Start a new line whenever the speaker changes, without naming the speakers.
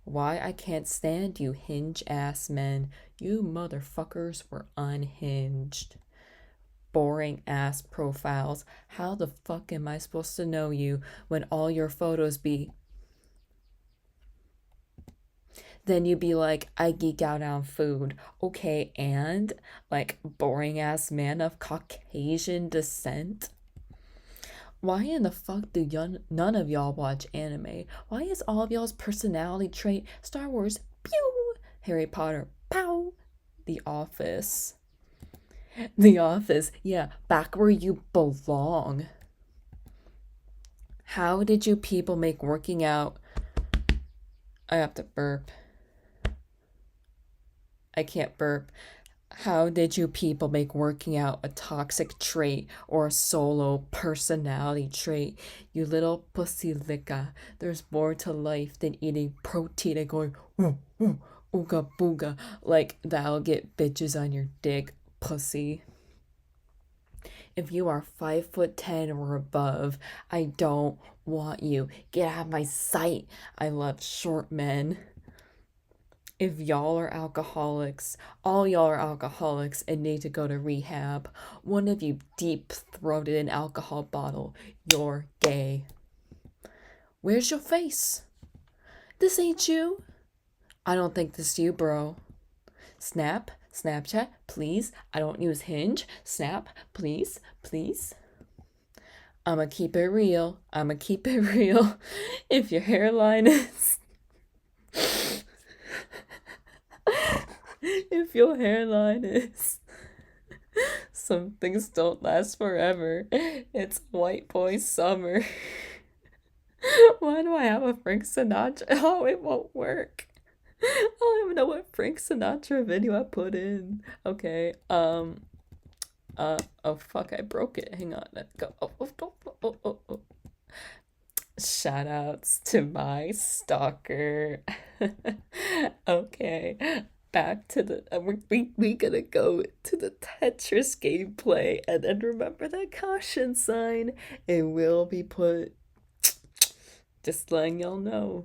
Why I can't stand you hinge ass men. You motherfuckers were unhinged. Boring ass profiles. How the fuck am I supposed to know you when all your photos be. Then you'd be like, I geek out on food. Okay, and like boring ass man of Caucasian descent. Why in the fuck do none of y'all watch anime? Why is all of y'all's personality trait Star Wars, pew, Harry Potter, pow, The Office? The Office, yeah, back where you belong. How did you people make working out? I have to burp. I can't burp. How did you people make working out a toxic trait or a solo personality trait? You little pussy licka. There's more to life than eating protein and going, ooh, ooh, ooga booga. Like that'll get bitches on your dick, pussy. If you are 5'10" or above, I don't want you. Get out of my sight. I love short men. If y'all are alcoholics, all y'all are alcoholics and need to go to rehab. One of you deep throated an alcohol bottle. You're gay. Where's your face? This ain't you. I don't think this you, bro. Snap, Snapchat, please. I don't use Hinge. Snap, please, please. I'ma keep it real. I'ma keep it real. If your hairline is. If your hairline is. Some things don't last forever. It's white boy summer. Why do I have a Frank Sinatra? Oh, it won't work. I don't even know what Frank Sinatra video I put in. Okay. Oh fuck, I broke it. Hang on. Let's go. Oh. Shout outs to my stalker. Okay. Back to the we gonna go to the Tetris gameplay and then remember that caution sign. It will be put, just letting y'all know.